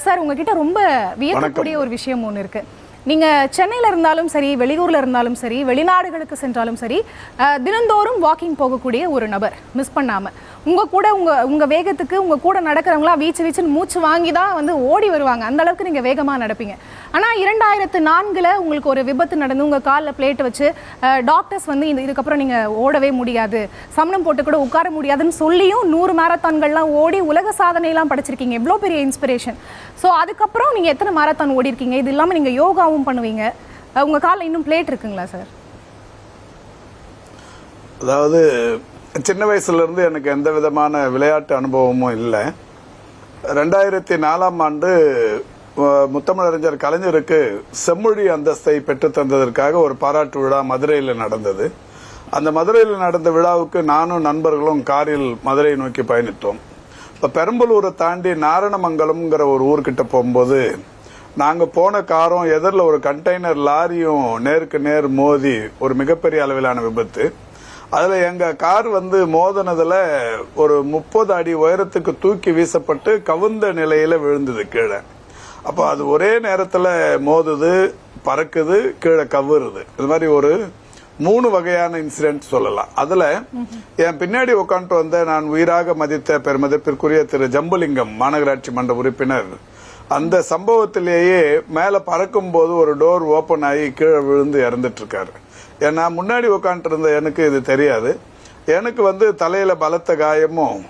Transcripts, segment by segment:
Sir உங்ககிட்ட ரொம்ப வியக்கக்கூடிய ஒரு விஷயம் ஒன்று இருக்கு. நீங்க சென்னையில இருந்தாலும் சரி, வெளியூர்ல இருந்தாலும் சரி, வெளிநாடுகளுக்கு சென்றாலும் சரி, தினந்தோறும் வாக்கிங் போகக்கூடிய ஒரு நபர் மிஸ் பண்ணாம உங்க கூட உங்க வேகத்துக்கு உங்க கூட நடக்கிறவங்களா வீச்சுன்னு மூச்சு வாங்கி தான் வந்து ஓடி வருவாங்க. அந்த அளவுக்கு நீங்க வேகமா நடப்பீங்க. ஆனா 2004ல் உங்களுக்கு ஒரு விபத்து நடந்து உங்க காலில் பிளேட் வச்சு டாக்டர்ஸ் வந்து இதுக்கப்புறம் நீங்க ஓடவே முடியாது, சமணம் போட்டு கூட உட்கார முடியாதுன்னு சொல்லியும் 100 மாரத்தான்கள்லாம் ஓடி உலக சாதனையெல்லாம் படைச்சிருக்கீங்க. எவ்வளோ பெரிய இன்ஸ்பிரேஷன். ஸோ அதுக்கப்புறம் நீங்க எத்தனை மாரத்தான் ஓடி இருக்கீங்க? இது இல்லாமல் நீங்க யோகாவும் பண்ணுவீங்க. உங்க காலில் இன்னும் பிளேட் இருக்குங்களா சார்? அதாவது சின்ன வயசுல இருந்து எனக்கு எந்த விதமான விளையாட்டு அனுபவமும் இல்லை. 2004ஆம் ஆண்டு முத்தமிழறிஞர் கலைஞருக்கு செம்மொழி அந்தஸ்தை பெற்று தந்ததற்காக ஒரு பாராட்டு விழா மதுரையில் நடந்தது. அந்த மதுரையில் நடந்த விழாவுக்கு நானும் நண்பர்களும் காரில் மதுரையை நோக்கி பயணித்தோம். இப்போ பெரம்பலூரை தாண்டி நாரணமங்கலம்ங்கிற ஒரு ஊர்கிட்ட போகும்போது நாங்கள் போன காரும் எதிரில் ஒரு கண்டெய்னர் லாரியும் நேருக்கு நேர் மோதி ஒரு மிகப்பெரிய அளவிலான விபத்து. அதில் எங்கள் கார் வந்து மோதினதில் ஒரு 30 அடி உயரத்துக்கு தூக்கி வீசப்பட்டு கவுந்த நிலையில் விழுந்தது கீழே. அப்போ அது ஒரே நேரத்தில் மோதுது, பறக்குது, கீழே கவுறுது. இது மாதிரி ஒரு 3 வகையான இன்சிடென்ட் சொல்லலாம். அதுல என் பின்னாடி உட்காந்துட்டு வந்த நான் உயிராக மதித்த பெருமதிப்பிற்குரிய திரு ஜம்புலிங்கம் மாநகராட்சி மன்ற உறுப்பினர் அந்த சம்பவத்திலேயே மேல பறக்கும் போது ஒரு டோர் ஓபன் ஆகி கீழே விழுந்து இறந்துட்டு இருக்காரு. ஏன்னா முன்னாடி உட்காந்துட்டு இருந்த எனக்கு இது தெரியாது. எனக்கு வந்து தலையில பலத்த காயமும்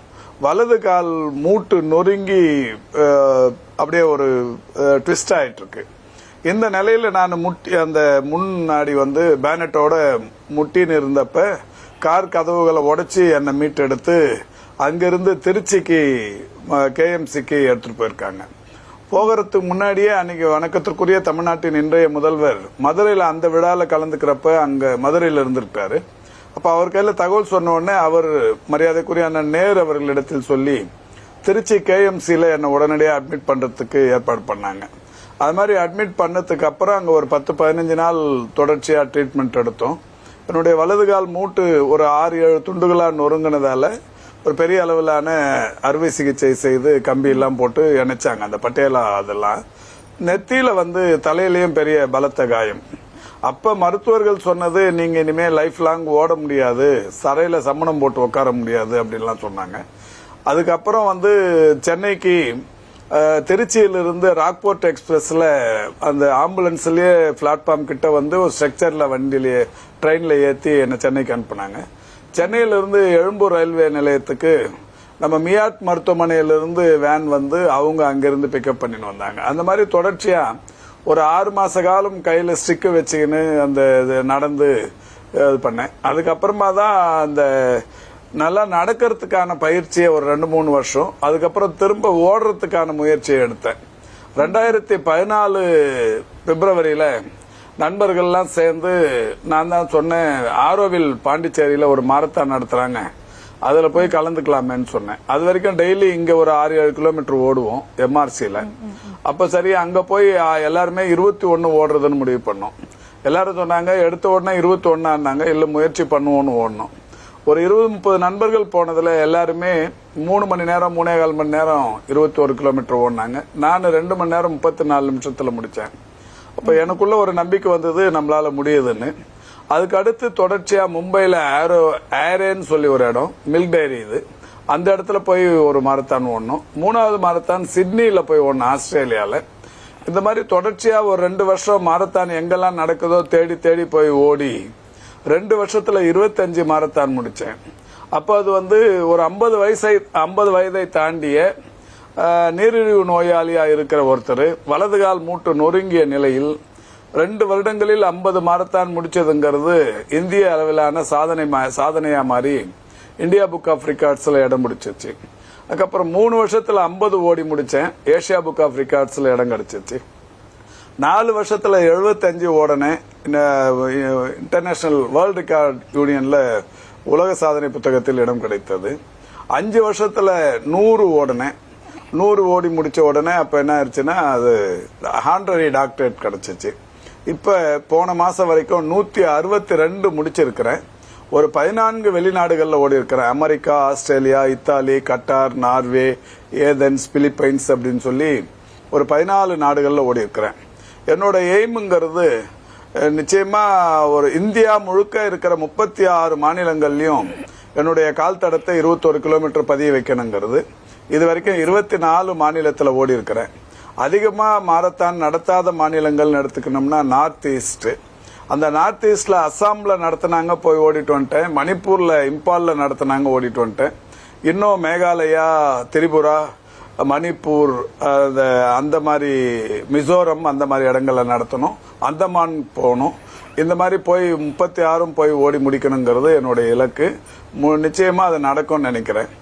வலது கால் மூட்டு நொறுங்கி அப்படியே ஒரு ட்விஸ்ட் ஆயிட்டு இருக்கு. இந்த நிலையில நான் அந்த முன்னாடி வந்து பேனட்டோட முட்டின்னு இருந்தப்ப கார் கதவுகளை உடைச்சி என்னை மீட்டெடுத்து அங்கிருந்து திருச்சிக்கு KMCக்கு எடுத்துட்டு போயிருக்காங்க. போகிறதுக்கு முன்னாடியே அன்னைக்கு வணக்கத்திற்குரிய தமிழ்நாட்டின் இன்றைய முதல்வர் மதுரையில் அந்த விழாவில் கலந்துக்கிறப்ப அங்க மதுரையில் இருந்திருக்காரு. அப்ப அவர் கையில தகவல் சொன்ன உடனே அவர் மரியாதைக்குரிய அண்ணன் நேரு அவர்களிடத்தில் சொல்லி திருச்சி KMCல என்னை உடனடியாக அட்மிட் பண்றதுக்கு ஏற்பாடு பண்ணாங்க. அது மாதிரி அட்மிட் பண்ணதுக்கு அப்புறம் அங்கே ஒரு 10-15 நாள் தொடர்ச்சியாக ட்ரீட்மெண்ட் எடுத்தோம். என்னுடைய வலது கால் மூட்டு ஒரு 6-7 துண்டுகளாக நொறுங்கினதால ஒரு பெரிய அளவிலான அறுவை சிகிச்சை செய்து கம்பி எல்லாம் போட்டு இணைச்சாங்க. அந்த பட்டேலா அதெல்லாம் நெத்தியில வந்து தலையிலையும் பெரிய பலத்த காயம். அப்ப மருத்துவர்கள் சொன்னது நீங்க இனிமே லைஃப் லாங் ஓட முடியாது, சரையில சம்மணம் போட்டு உட்கார முடியாது அப்படின்லாம் சொன்னாங்க. அதுக்கப்புறம் வந்து சென்னைக்கு திருச்சியிலிருந்து ராக்போர்ட் எக்ஸ்பிரஸ்ல அந்த ஆம்புலன்ஸ்லயே பிளாட்ஃபார்ம் கிட்ட வந்து ஒரு ஸ்ட்ரக்சர்ல வண்டியிலேயே ட்ரெயின்ல ஏற்றி என்னை சென்னைக்கு அனுப்புனாங்க. சென்னையிலிருந்து எழும்பூர் ரயில்வே நிலையத்துக்கு நம்ம மியாட் மருத்துவமனையிலிருந்து வேன் வந்து அவங்க அங்கிருந்து பிக்கப் பண்ணின்னு வந்தாங்க. அந்த மாதிரி தொடர்ச்சியா ஒரு 6 மாச காலம் கையில ஸ்டிக்கு வச்சுக்கின்னு அந்த நடந்து இது பண்ணேன். அதுக்கப்புறமா தான் அந்த நல்லா நடக்கிறதுக்கான பயிற்சியை ஒரு 2-3 வருஷம், அதுக்கப்புறம் திரும்ப ஓடுறதுக்கான முயற்சியை எடுத்தேன். 2014 பிப்ரவரியில நண்பர்கள்லாம் சேர்ந்து நான் தான் சொன்னேன், ஆரோவில் பாண்டிச்சேரியில ஒரு மாரத்தான் நடத்துறாங்க, அதுல போய் கலந்துக்கலாமேன்னு சொன்னேன். அது வரைக்கும் டெய்லி இங்க ஒரு 6-7 கிலோமீட்டர் ஓடுவோம் MRCல. அப்ப சரி அங்க போய் எல்லாருமே 21 ஓடுறதுன்னு முடிவு பண்ணோம். எல்லாரும் சொன்னாங்க எடுத்த உடனே 21 இல்ல முயற்சி பண்ணுவோம்னு ஓடணும். ஒரு 20-30 நண்பர்கள் போனதுல எல்லாருமே 3 மணி நேரம் 3.25 மணி நேரம் 21 கிலோமீட்டர் ஓடினாங்க. நான் 2 மணி நேரம் 34 நிமிஷத்துல முடிச்சேன். அப்ப எனக்குள்ள ஒரு நம்பிக்கை வந்தது நம்மளால முடியுதுன்னு. அதுக்கு அடுத்து தொடர்ச்சியா மும்பைல ஏரேன்னு சொல்லி ஒரு இடம், மில்க் டைரி, இது அந்த இடத்துல போய் ஒரு மாரத்தான் ஓடணும். 3வது மாரத்தான் சிட்னில போய் ஓடணும், ஆஸ்திரேலியால. இந்த மாதிரி தொடர்ச்சியா ஒரு 2 வருஷம் மாரத்தான் எங்கெல்லாம் நடக்குதோ தேடி தேடி போய் ஓடி 2 வருஷத்துல 25 மாரத்தான் முடிச்சேன். அப்போ அது வந்து ஒரு 50 வயதை தாண்டிய நீரிழிவு நோயாளியா இருக்கிற ஒருத்தர் வலது கால் மூட்டு நொறுங்கிய நிலையில் 2 வருடங்களில் 50 மாரத்தான் முடிச்சதுங்கிறது இந்திய அளவிலான சாதனையா மாறி இந்தியா புக் ஆஃப் ரெக்கார்ட்ஸ்ல இடம் பிடிச்சிச்சு. அதுக்கப்புறம் 3 வருஷத்துல 50 ஓடி முடிச்சேன், ஏசியா புக் ஆஃப் ரெக்கார்ட்ஸ்ல இடம் கிடைச்சிச்சு. 4 வருஷத்துல 75 ஓடனேன், இன்டர்நேஷனல் வேர்ல்ட் ரெக்கார்ட் யூனியன்ல உலக சாதனை புத்தகத்தில் இடம் கிடைத்தது. 5 வருஷத்துல 100 ஓடனேன். 100 ஓடி முடிச்ச உடனே அப்ப என்ன ஆயிடுச்சுன்னா அது ஹானரரி டாக்டரேட் கிடைச்சிச்சு. இப்ப போன மாசம் வரைக்கும் 162 முடிச்சிருக்கிறேன். ஒரு 14 வெளிநாடுகள்ல ஓடி இருக்கிறேன். America, Australia, Italy, Qatar, Norway, Athens, Philippines அப்படின்னு சொல்லி ஒரு 14 நாடுகளில் ஓடி இருக்கிறேன். என்னோட எய்முங்கிறது நிச்சயமா ஒரு இந்தியா முழுக்க இருக்கிற 36 மாநிலங்கள்லயும் என்னுடைய கால் தடத்தை 21 கிலோமீட்டர் பதிய வைக்கணுங்கிறது. இது வரைக்கும் 24 மாநிலத்தில் ஓடி இருக்கிறேன். அதிகமா மாரத்தான் நடத்தாத மாநிலங்கள் எடுத்துக்கணும்னா நார்த் ஈஸ்ட். அந்த நார்த் ஈஸ்ட்ல அஸ்ஸாம்ல நடத்தினாங்க, போய் ஓடிட்டு வந்துட்டேன். மணிப்பூர்ல இம்பால்ல நடத்தினாங்க, ஓடிட்டு வந்துட்டேன். இன்னும் மேகாலயா, திரிபுரா, மணிப்பூர், அந்த மாதிரி மிசோரம், அந்த மாதிரி இடங்கள்ல நடத்தணும். அந்தமான் போகணும். இந்த மாதிரி போய் 36 போய் ஓடி முடிக்கணுங்கிறது என்னுடைய இலக்கு. நிச்சயமா அது நடக்கும்னு நினைக்கிறேன்.